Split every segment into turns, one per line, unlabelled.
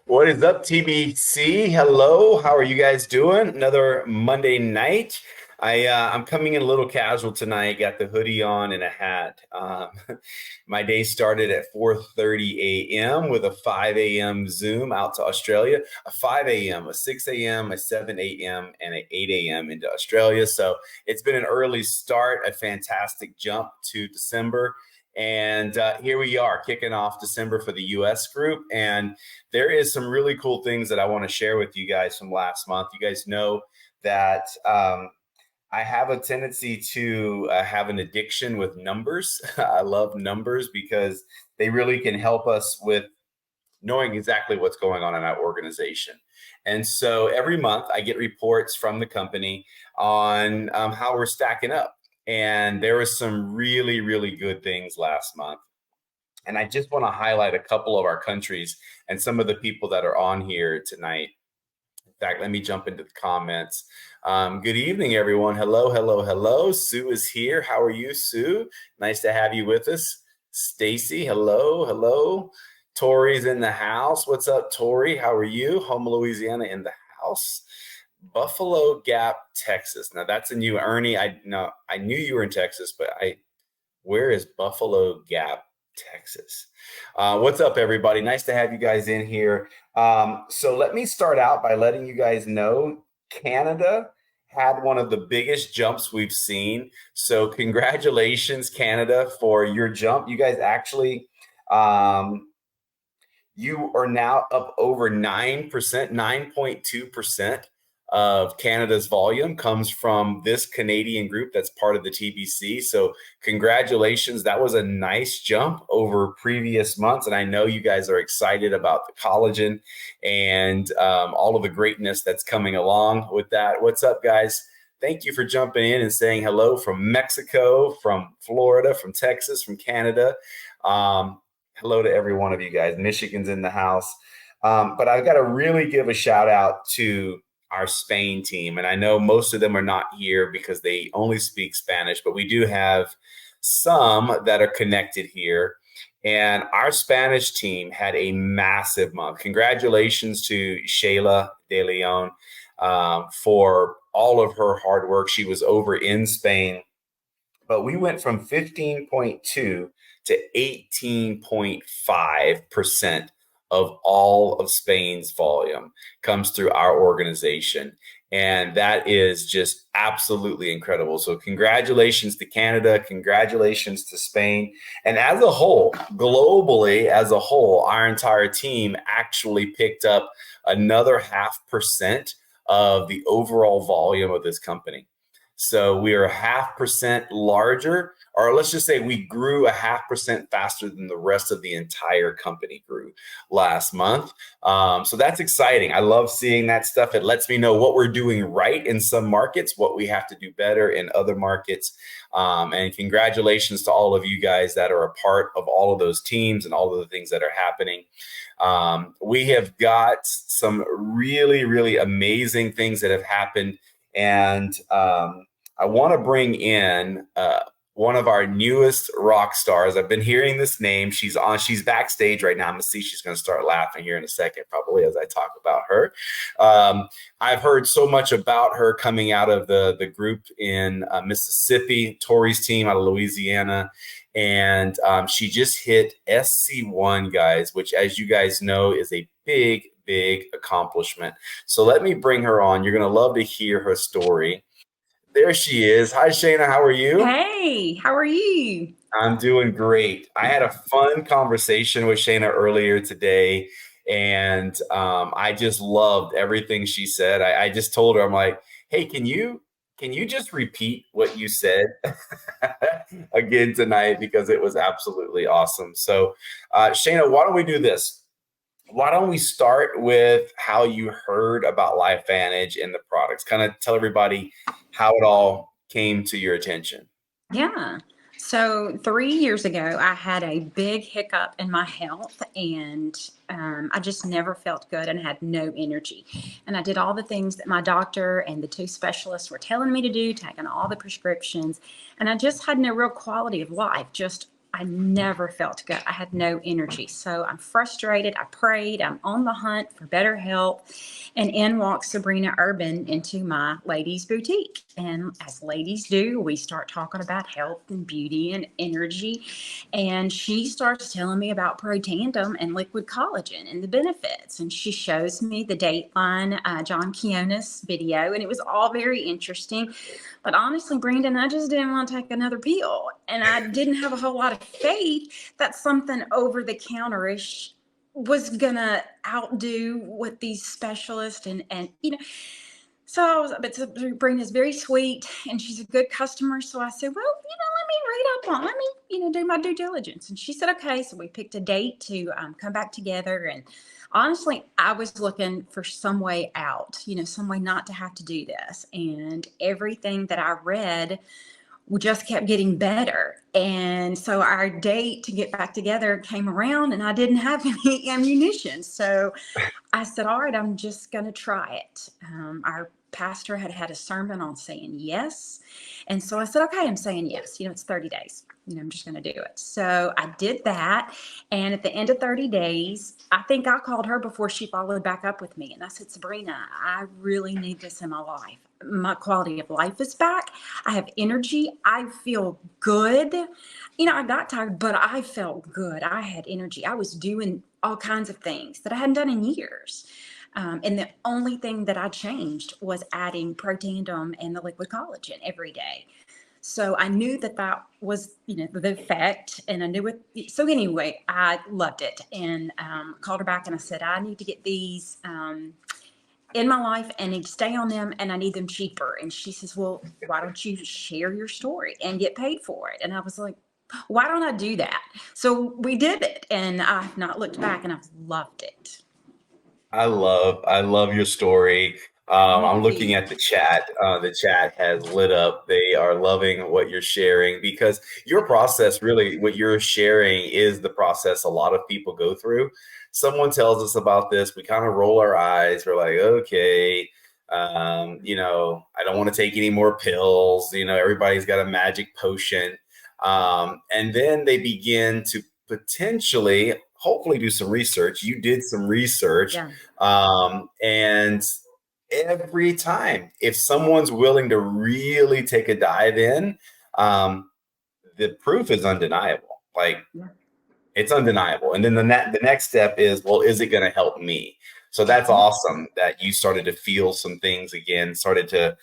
What is up, TBC? Hello, how are you guys doing? Another Monday night. I'm coming in a little casual tonight. Got the hoodie on and a hat. My day started at 4:30 a.m. with a 5 a.m. Zoom out to Australia. A 5 a.m., a 6 a.m., a 7 a.m., and an 8 a.m. into Australia. So it's been an early start, a fantastic jump to December. And here we are kicking off December for the US group. And there is some really cool things that I want to share with you guys from last month. You guys know that I have a tendency to have an addiction with numbers. I love numbers because they really can help us with knowing exactly what's going on in our organization. And so every month I get reports from the company on how we're stacking up. And there was some really, really good things last month. And I just want to highlight a couple of our countries and some of the people that are on here tonight. In fact, let me jump into the comments. Good evening, everyone. Hello, hello, hello. Sue is here. How are you, Sue? Nice to have you with us. Stacy, hello, hello. Tori's in the house. What's up, Tori? How are you? Home, Louisiana in the house. Buffalo Gap, Texas. Now that's a new Ernie. I knew you were in Texas, but where is Buffalo Gap, Texas? What's up, everybody? Nice to have you guys in here. So let me start out by letting you guys know Canada had one of the biggest jumps we've seen. So congratulations, Canada, for your jump. You guys actually, you are now up over 9%, 9.2% of Canada's volume comes from this Canadian group that's part of the TBC. So congratulations. That was a nice jump over previous months. And I know you guys are excited about the collagen and all of the greatness that's coming along with that. What's up, guys? Thank you for jumping in and saying hello from Mexico, from Florida, from Texas, from Canada. Hello to every one of you guys. Michigan's in the house. But I've got to really give a shout out to our Spain team. And I know most of them are not here because they only speak Spanish, but we do have some that are connected here. And our Spanish team had a massive month. Congratulations to Shayla De Leon for all of her hard work. She was over in Spain, but we went from 15.2 to 18.5% of all of Spain's volume comes through our organization. And that is just absolutely incredible. So congratulations to Canada, congratulations to Spain. And as a whole, globally, as a whole, our entire team actually picked up another 0.5% of the overall volume of this company. So we are 0.5% larger, or let's just say we grew 0.5% faster than the rest of the entire company grew last month. So that's exciting. I love seeing that stuff. It lets me know what we're doing right in some markets, what we have to do better in other markets. And congratulations to all of you guys that are a part of all of those teams and all of the things that are happening. We have got some really, really amazing things that have happened. And I want to bring in one of our newest rock stars. I've been hearing this name. She's backstage right now. I'm gonna see she's gonna start laughing here in a second, probably as I talk about her. I've heard so much about her coming out of the group in Mississippi, Tori's team out of Louisiana. And she just hit SC1, guys, which, as you guys know, is a big accomplishment. So let me bring her on. You're going to love to hear her story. There she is. Hi, Shayna. How are you?
Hey, how are you?
I'm doing great. I had a fun conversation with Shayna earlier today, and I just loved everything she said. I just told her, I'm like, hey, can you just repeat what you said again tonight, because it was absolutely awesome. So, Shayna, why don't we do this? Why don't we start with how you heard about LifeVantage and the products? Kind of tell everybody how it all came to your attention.
Yeah. So 3 years ago, I had a big hiccup in my health, and I just never felt good and had no energy. And I did all the things that my doctor and the two specialists were telling me to do, taking all the prescriptions, and I just had no real quality of life. Just I never felt good. I had no energy. So I'm frustrated. I prayed. I'm on the hunt for better health. And in walks Sabrina Urban into my ladies' boutique. And as ladies do, we start talking about health and beauty and energy. And she starts telling me about Protandim and liquid collagen and the benefits. And she shows me the Dateline John Kionis video. And it was all very interesting. But honestly, Brandon, I just didn't want to take another pill. And I didn't have a whole lot of faith that something over the counterish was going to outdo what these specialists and so I was, but Sabrina's very sweet and she's a good customer. So I said, well, let me read up on, let me, do my due diligence. And she said, okay. So we picked a date to come back together. And honestly, I was looking for some way out, some way not to have to do this. And everything that I read, we just kept getting better. And so our date to get back together came around and I didn't have any ammunition. So I said, all right, I'm just going to try it. Our pastor had a sermon on saying yes. And so I said, okay, I'm saying yes. It's 30 days. I'm just going to do it. So I did that. And at the end of 30 days, I think I called her before she followed back up with me. And I said, Sabrina, I really need this in my life. My quality of life is back. I have energy. I feel good. I got tired, but I felt good. I had energy. I was doing all kinds of things that I hadn't done in years. And the only thing that I changed was adding Protandim and the liquid collagen every day. So I knew that was, the effect, and I knew it. So anyway, I loved it and called her back and I said, I need to get these in my life and need to stay on them and I need them cheaper. And she says, well, why don't you share your story and get paid for it? And I was like, why don't I do that? So we did it and I've not looked back and I've loved it.
I love your story. I'm
Thank
looking
you.
at the chat. The chat has lit up. They are loving what you're sharing because your process, really, what you're sharing is the process a lot of people go through. Someone tells us about this, we kind of roll our eyes. We're like, okay, I don't want to take any more pills. Everybody's got a magic potion. And then they begin to potentially, hopefully, do some research. You did some research.
Yeah.
And every time, if someone's willing to really take a dive in, the proof is undeniable. Like,
Yeah.
it's undeniable. And then the next step is, well, is it going to help me? So that's awesome that you started to feel some things again, started to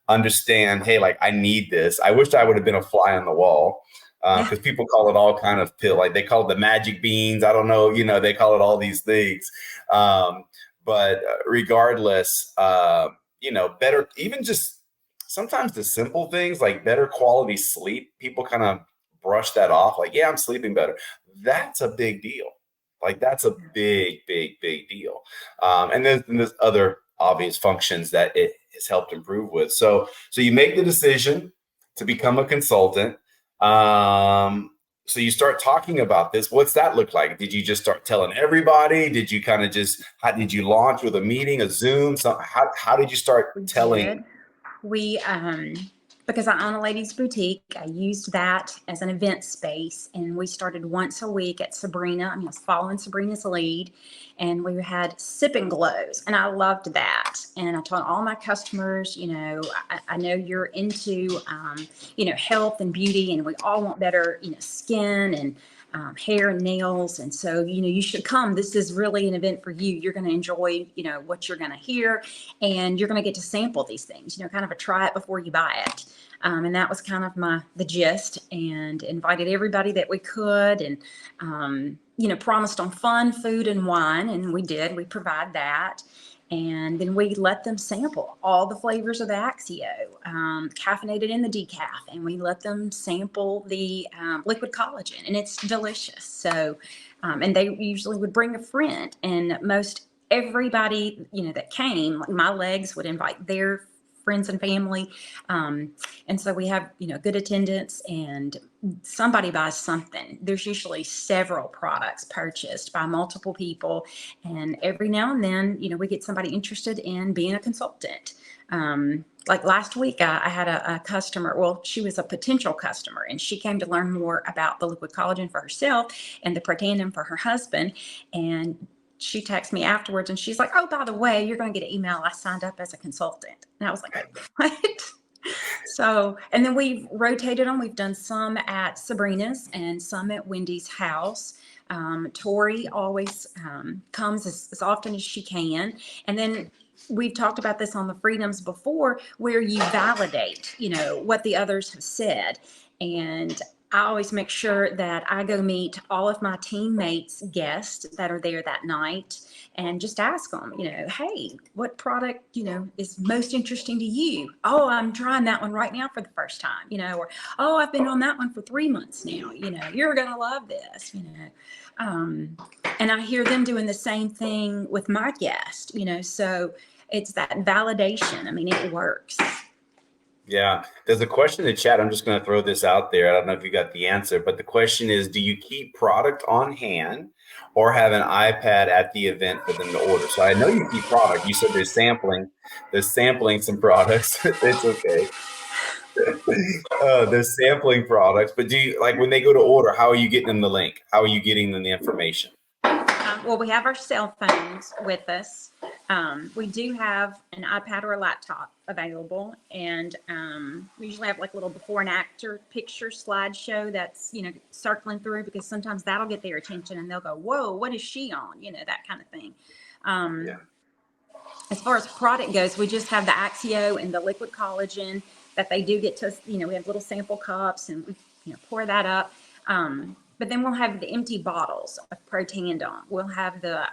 understand, hey, like, I need this. I wish I would have been a fly on the wall. Because people call it all kind of pill, like they call it the magic beans. I don't know, they call it all these things. But regardless, better, even just sometimes the simple things like better quality sleep, people kind of brush that off. Like, yeah, I'm sleeping better. That's a big deal. Like, that's a big, big, big deal. And then there's other obvious functions that it has helped improve with. So you make the decision to become a consultant. So you start talking about this. What's that look like? Did you just start telling everybody? Did you kind of how did you launch with a meeting, a Zoom? So how did you start telling?
We, because I own a ladies' boutique, I used that as an event space, and we started once a week at Sabrina. I was following Sabrina's lead, and we had sip and glows, and I loved that. And I told all my customers, I know you're into, health and beauty, and we all want better, skin and hair and nails. And so, you should come. This is really an event for you. You're going to enjoy, what you're going to hear, and you're going to get to sample these things, kind of a try it before you buy it. And that was kind of the gist, and invited everybody that we could, and, promised on fun, food, and wine. And we did, we provide that. And then we let them sample all the flavors of the Axio, caffeinated in the decaf, and we let them sample the liquid collagen, and it's delicious. So, and they usually would bring a friend, and most everybody, that came, like my legs would invite their friends and family. And so we have, good attendance, and somebody buys something. There's usually several products purchased by multiple people. And every now and then, we get somebody interested in being a consultant. like last week, I had a customer. Well, she was a potential customer, and she came to learn more about the liquid collagen for herself and the Protandim for her husband. And she texted me afterwards, and she's like, "Oh, by the way, you're going to get an email. I signed up as a consultant." And I was like, "What?" So, and then we've rotated them. We've done some at Sabrina's and some at Wendy's house. Tori always comes as often as she can. And then we've talked about this on the Freedoms before, where you validate, what the others have said. And I always make sure that I go meet all of my teammates' guests that are there that night and just ask them, hey, what product, is most interesting to you? Oh, I'm trying that one right now for the first time, or, oh, I've been on that one for 3 months now, you're going to love this. And I hear them doing the same thing with my guest, so it's that validation. I mean, it works.
Yeah, there's a question in the chat. I'm just going to throw this out there. I don't know if you got the answer, but the question is, do you keep product on hand or have an iPad at the event for them to order? So I know you keep product. You said they're sampling some products. It's okay. They're sampling products, but do you, like when they go to order, how are you getting them the link? How are you getting them the information?
Well, we have our cell phones with us. We do have an iPad or a laptop available, and we usually have like a little before and after picture slideshow that's circling through, because sometimes that'll get their attention and they'll go, "Whoa, what is she on?" That kind of thing.
Yeah.
As far as product goes, we just have the Axio and the liquid collagen that they do get to. We have little sample cups, and we pour that up. But then we'll have the empty bottles of Protandim. We'll have the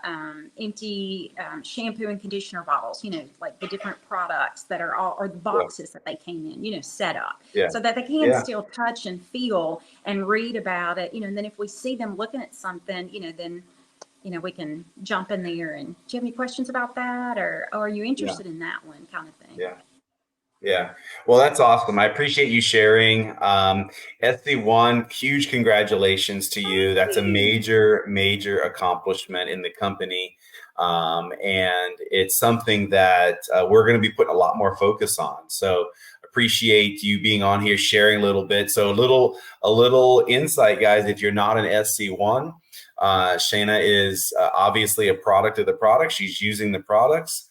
empty shampoo and conditioner bottles, like the different products that are or the boxes that they came in, set up so that they can still touch and feel and read about it, and then if we see them looking at something, then, we can jump in there and, do you have any questions about that? Or are you interested in that one, kind of thing?
Yeah. Yeah. Well, that's awesome. I appreciate you sharing. SC1, huge congratulations to you. That's a major, major accomplishment in the company. And it's something that we're going to be putting a lot more focus on. So appreciate you being on here, sharing a little bit. So a little insight, guys, if you're not an SC1, Shayna is obviously a product of the product. She's using the products.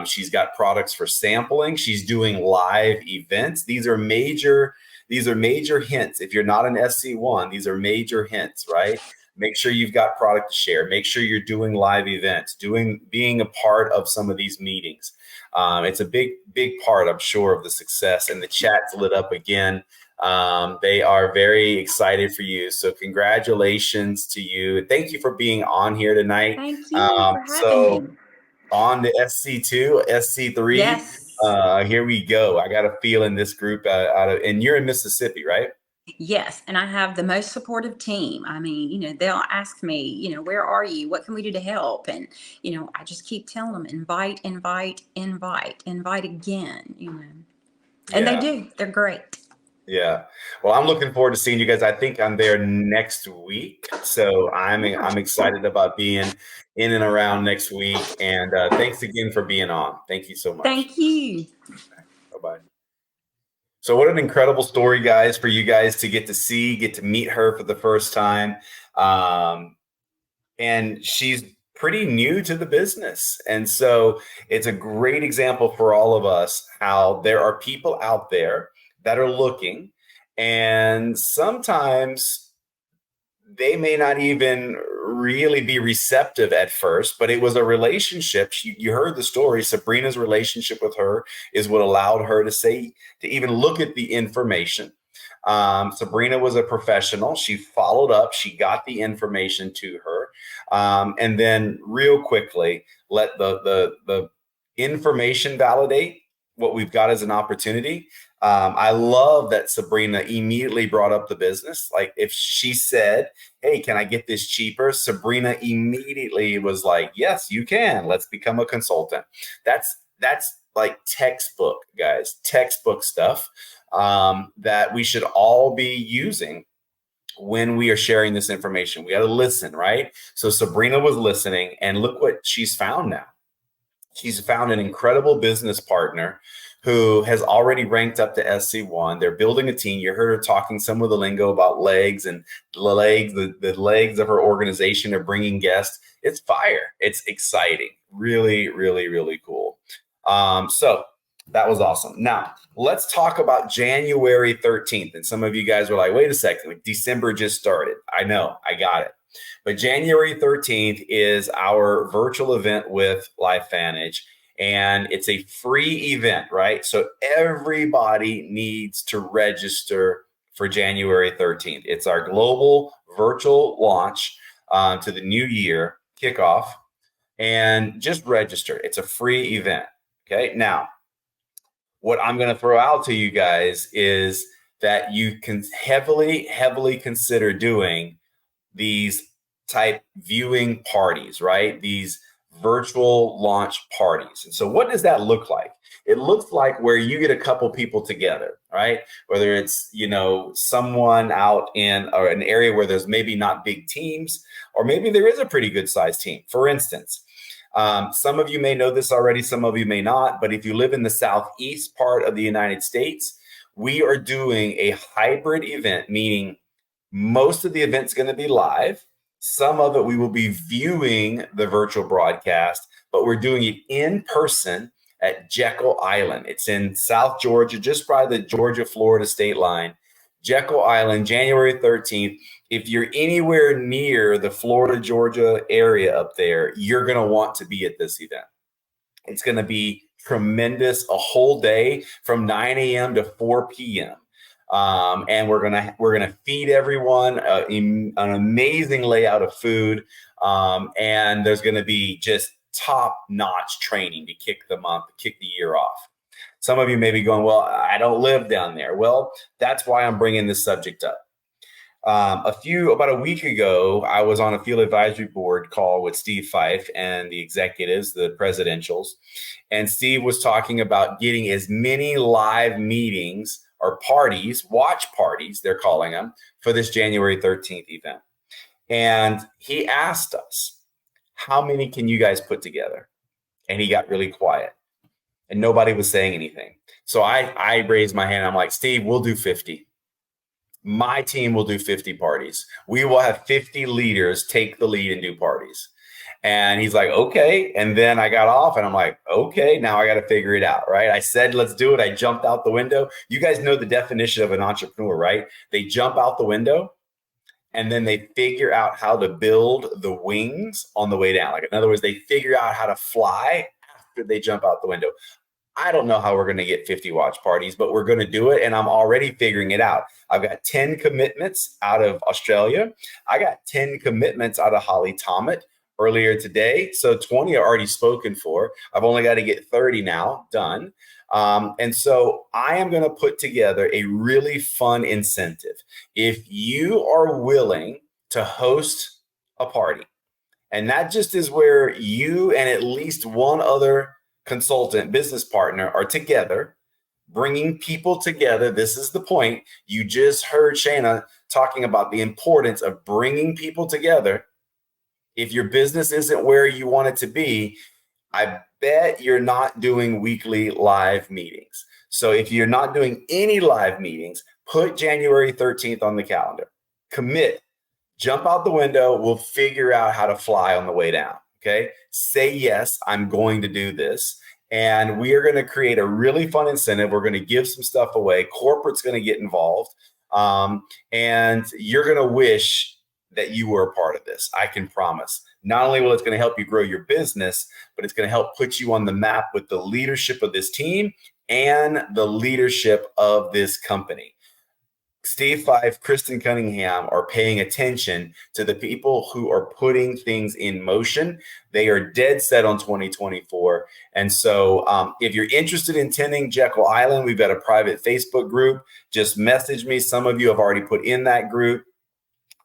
She's got products for sampling. She's doing live events. These are major hints. If you're not an SC1, these are major hints, right? Make sure you've got product to share. Make sure you're doing live events, being a part of some of these meetings. It's a big part, I'm sure, of the success. And the chat's lit up again. They are very excited for you. So congratulations to you. Thank you for being on here tonight.
Thank you for having me.
On to SC2, SC3.
Yes.
Here we go. I got a feel in this group and you're in Mississippi, right?
Yes. And I have the most supportive team. I mean, they'll ask me, where are you? What can we do to help? And, I just keep telling them, invite again, and they do. They're great.
Yeah. Well, I'm looking forward to seeing you guys. I think I'm there next week. So I'm excited about being in and around next week. And thanks again for being on. Thank you so much.
Thank you.
Bye-bye. So what an incredible story, guys, for you guys to get to meet her for the first time. And she's pretty new to the business. And so it's a great example for all of us how there are people out there that are looking, and sometimes they may not even really be receptive at first, but it was a relationship. You heard the story. Sabrina's relationship with her is what allowed her to even look at the information. Sabrina was a professional. She followed up. She got the information to her. And then real quickly, let the information validate what we've got as an opportunity. I love that Sabrina immediately brought up the business. Like if she said, "Hey, can I get this cheaper?" Sabrina immediately was like, "Yes, you can. Let's become a consultant." That's like textbook, guys, textbook stuff that we should all be using when we are sharing this information. We got to listen, right? So Sabrina was listening, and look what she's found now. She's found an incredible business partner who has already ranked up to SC1. They're building a team. You heard her talking some of the lingo about legs and the legs of her organization are bringing guests. It's fire. It's exciting. Really, really, really cool. So that was awesome. Now, let's talk about January 13th. And some of you guys were like, wait a second, like December just started. I know, I got it. But January 13th is our virtual event with LifeVantage. And it's a free event, right? So everybody needs to register for January 13th. It's our global virtual launch to the new year kickoff. And just register. It's a free event. Okay. Now, what I'm going to throw out to you guys is that you can heavily consider doing these type viewing parties, right? These virtual launch parties. And so what does that look like? It looks like where you get a couple people together, right? Whether it's, someone out in an area where there's maybe not big teams, or maybe there is a pretty good sized team. For instance, some of you may know this already, some of you may not, but if you live in the southeast part of the United States, we are doing a hybrid event, meaning most of the event's going to be live. Some of it we will be viewing the virtual broadcast, but we're doing it in person at Jekyll Island. It's in South Georgia, just by the Georgia-Florida state line. Jekyll Island, January 13th. If you're anywhere near the Florida, Georgia area up there, you're going to want to be at this event. It's going to be tremendous, a whole day from 9 a.m. to 4 p.m. And we're gonna feed everyone an amazing layout of food, and there's gonna be just top-notch training to kick the year off. Some of you may be going, well, I don't live down there. Well, that's why I'm bringing this subject up. About a week ago, I was on a field advisory board call with Steve Fife and the executives, the presidentials, and Steve was talking about getting as many live meetings or parties, watch parties, they're calling them, for this January 13th event. And he asked us, how many can you guys put together? And he got really quiet and nobody was saying anything. So I raised my hand. I'm like, Steve, we'll do 50. My team will do 50 parties. We will have 50 leaders take the lead and do parties. And he's like, okay. And then I got off and I'm like, okay, now I got to figure it out, right? I said, let's do it. I jumped out the window. You guys know the definition of an entrepreneur, right? They jump out the window and then they figure out how to build the wings on the way down. Like, in other words, they figure out how to fly after they jump out the window. I don't know how we're going to get 50 watch parties, but we're going to do it. And I'm already figuring it out. I've got 10 commitments out of Australia. I got 10 commitments out of Holly Tomet earlier today. So 20 are already spoken for. I've only got to get 30 now done. And so I am going to put together a really fun incentive. If you are willing to host a party, and that just is where you and at least one other consultant, business partner are together, bringing people together. This is the point. You just heard Shana talking about the importance of bringing people together. If your business isn't where you want it to be, I bet you're not doing weekly live meetings. So if you're not doing any live meetings, put January 13th on the calendar. Commit. Jump out the window. We'll figure out how to fly on the way down. Okay. Say, yes, I'm going to do this. And we are going to create a really fun incentive. We're going to give some stuff away. Corporate's going to get involved. And you're going to wish that you were a part of this. I can promise. Not only will it's going to help you grow your business, but it's going to help put you on the map with the leadership of this team and the leadership of this company. Steve Fife, Kristen Cunningham are paying attention to the people who are putting things in motion. They are dead set on 2024. And so if you're interested in attending Jekyll Island, we've got a private Facebook group. Just message me. Some of you have already put in that group.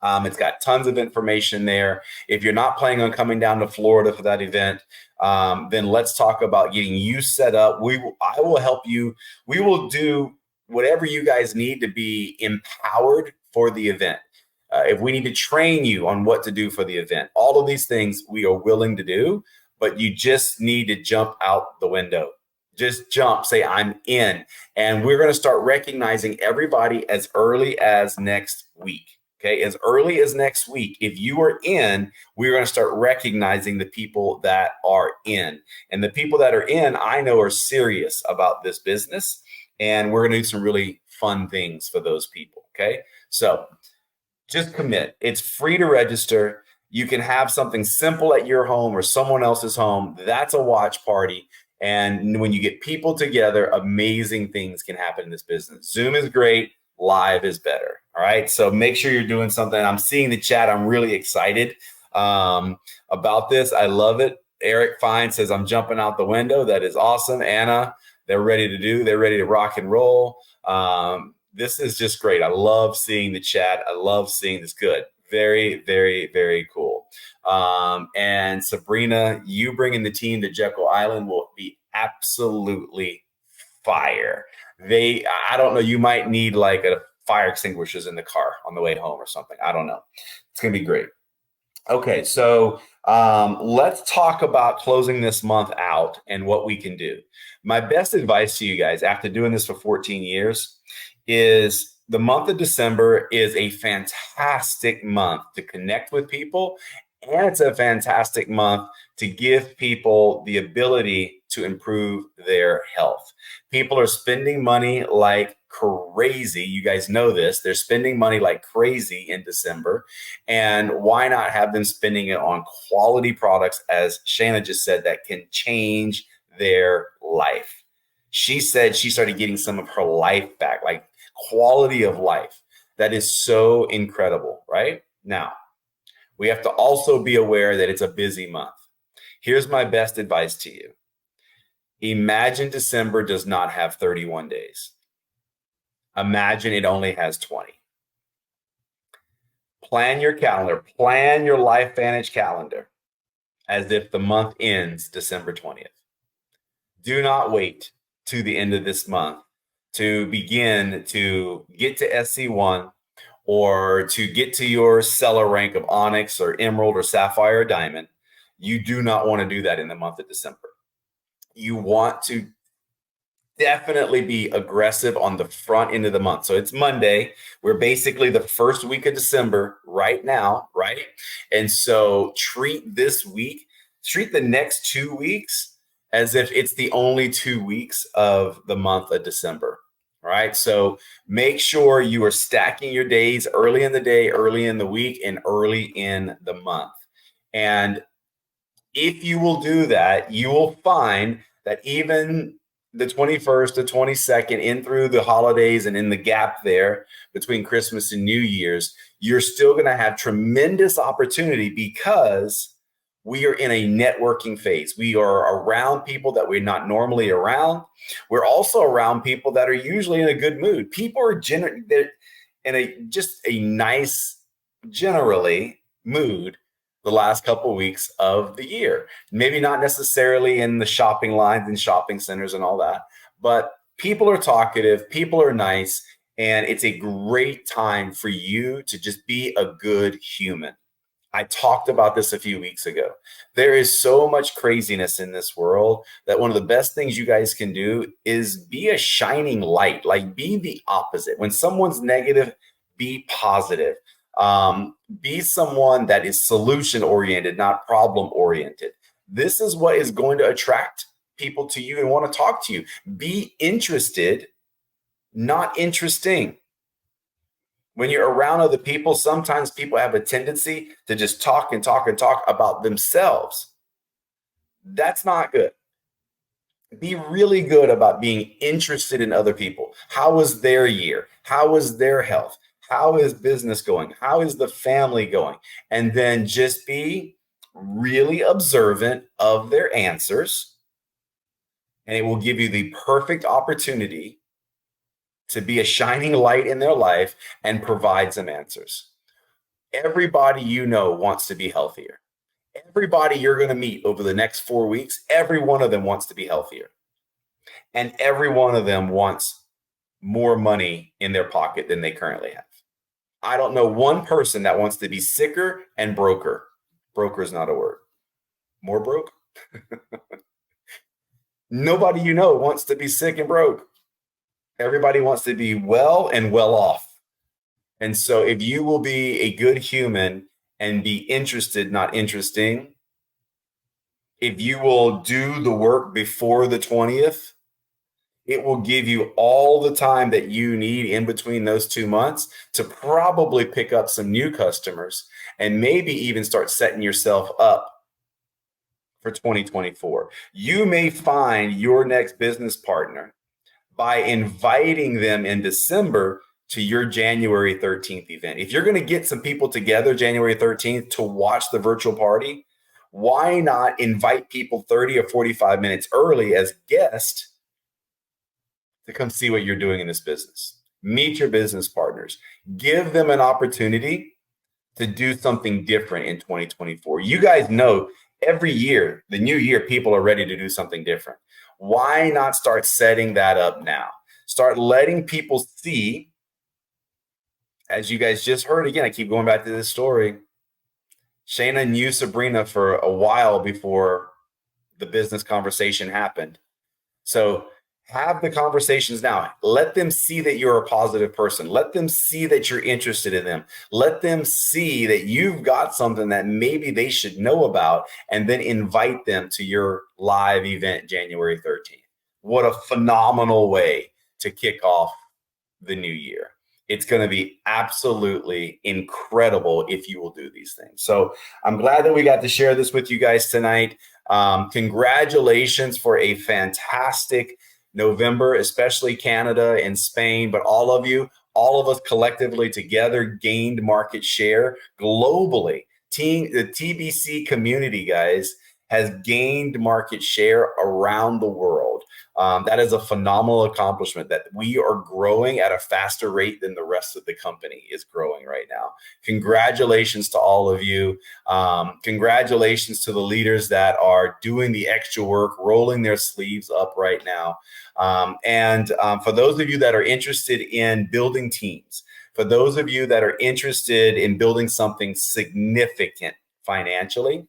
It's got tons of information there. If you're not planning on coming down to Florida for that event, then let's talk about getting you set up. I will help you. We will do whatever you guys need to be empowered for the event. If we need to train you on what to do for the event, all of these things we are willing to do, but you just need to jump out the window. Just jump, say, I'm in. And we're going to start recognizing everybody as early as next week. Okay. As early as next week, if you are in, we're going to start recognizing the people that are in. And the people that are in, I know are serious about this business. And we're going to do some really fun things for those people. Okay. So just commit. It's free to register. You can have something simple at your home or someone else's home. That's a watch party. And when you get people together, amazing things can happen in this business. Zoom is great. Live is better. All right. So make sure you're doing something. I'm seeing the chat. I'm really excited about this. I love it. Eric Fine says, I'm jumping out the window. That is awesome. Anna, they're ready to rock and roll. This is just great. I love seeing the chat. I love seeing this. Good. Very, very, very cool. And Sabrina, you bringing the team to Jekyll Island will be absolutely fire. I don't know, you might need like a fire extinguishers in the car on the way home or something. I don't know. It's going to be great. Okay, so let's talk about closing this month out and what we can do. My best advice to you guys after doing this for 14 years is the month of December is a fantastic month to connect with people, and it's a fantastic month to give people the ability to improve their health. People are spending money like crazy. You guys know this. They're spending money like crazy in December. And why not have them spending it on quality products, as Shana just said, that can change their life? She said she started getting some of her life back, like quality of life. That is so incredible, right? Now, we have to also be aware that it's a busy month. Here's my best advice to you. Imagine December does not have 31 days. Imagine it only has 20. Plan your calendar, plan your LifeVantage calendar as if the month ends December 20th. Do not wait to the end of this month to begin to get to SC1 or to get to your seller rank of Onyx or Emerald or Sapphire or Diamond. You do not want to do that in the month of December. You want to definitely be aggressive on the front end of the month. So it's Monday. We're basically the first week of December right now, right? And so treat the next 2 weeks as if it's the only 2 weeks of the month of December. All right. So make sure you are stacking your days early in the day, early in the week, and early in the month. And if you will do that, you will find that even the 21st, the 22nd, in through the holidays and in the gap there between Christmas and New Year's, you're still going to have tremendous opportunity because we are in a networking phase. We are around people that we're not normally around. We're also around people that are usually in a good mood. People are they're in just a nice, generally, mood the last couple of weeks of the year. Maybe not necessarily in the shopping lines and shopping centers and all that, but people are talkative, people are nice, and it's a great time for you to just be a good human. I talked about this a few weeks ago. There is so much craziness in this world that one of the best things you guys can do is be a shining light, like be the opposite. When someone's negative, be positive. Be someone that is solution oriented, not problem oriented. This is what is going to attract people to you and want to talk to you. Be interested, not interesting. When you're around other people, sometimes people have a tendency to just talk and talk and talk about themselves. That's not good. Be really good about being interested in other people. How was their year? How was their health? How is business going? How is the family going? And then just be really observant of their answers. And it will give you the perfect opportunity to be a shining light in their life and provide some answers. Everybody you know wants to be healthier. Everybody you're going to meet over the next 4 weeks, every one of them wants to be healthier. And every one of them wants more money in their pocket than they currently have. I don't know one person that wants to be sicker and broker. Broker is not a word. More broke? Nobody you know wants to be sick and broke. Everybody wants to be well and well off. And so if you will be a good human and be interested, not interesting, if you will do the work before the 20th, it will give you all the time that you need in between those 2 months to probably pick up some new customers and maybe even start setting yourself up for 2024. You may find your next business partner by inviting them in December to your January 13th event. If you're going to get some people together January 13th to watch the virtual party, why not invite people 30 or 45 minutes early as guests to come see what you're doing in this business? Meet your business partners. Give them an opportunity to do something different in 2024. You guys know every year, the new year, people are ready to do something different. Why not start setting that up now? Start letting people see, as you guys just heard, again, I keep going back to this story. Shayna knew Sabrina for a while before the business conversation happened. So have the conversations now. Let them see that you're a positive person. Let them see that you're interested in them. Let them see that you've got something that maybe they should know about, and then invite them to your live event January 13th. What a phenomenal way to kick off the new year. It's going to be absolutely incredible if you will do these things. So I'm glad that we got to share this with you guys tonight. Congratulations for a fantastic November, especially Canada and Spain, but all of you, all of us collectively together gained market share globally. The TBC community, guys, has gained market share around the world. That is a phenomenal accomplishment, that we are growing at a faster rate than the rest of the company is growing right now. Congratulations to all of you. Congratulations to the leaders that are doing the extra work, rolling their sleeves up right now. And for those of you that are interested in building teams, for those of you that are interested in building something significant financially,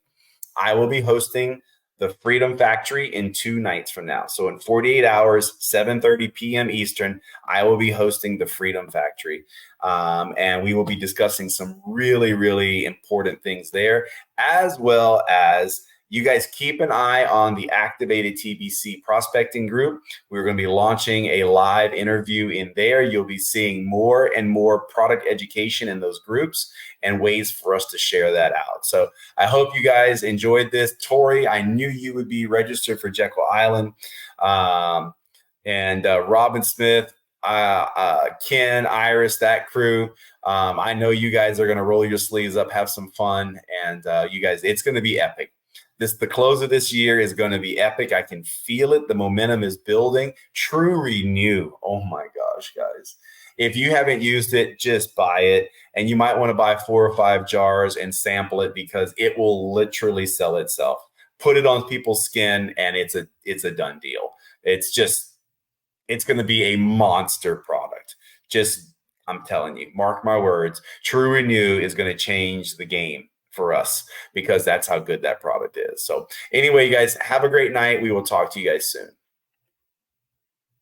I will be hosting the Freedom Factory in 2 nights from now. So in 48 hours, 7:30 p.m. Eastern, I will be hosting the Freedom Factory. And we will be discussing some really, really important things there, as well as you guys keep an eye on the Activated TBC prospecting group. We're going to be launching a live interview in there. You'll be seeing more and more product education in those groups and ways for us to share that out. So I hope you guys enjoyed this. Tori, I knew you would be registered for Jekyll Island. And Robin Smith, Ken, Iris, that crew. I know you guys are going to roll your sleeves up, have some fun, and you guys, it's going to be epic. The close of this year is going to be epic. I can feel it. The momentum is building. True Renew. Oh my gosh, guys. If you haven't used it, just buy it. And you might want to buy 4 or 5 jars and sample it, because it will literally sell itself. Put it on people's skin and it's a done deal. It's going to be a monster product. I'm telling you, mark my words, True Renew is going to change the game for us, because that's how good that product is. So anyway, you guys have a great night. We will talk to you guys soon.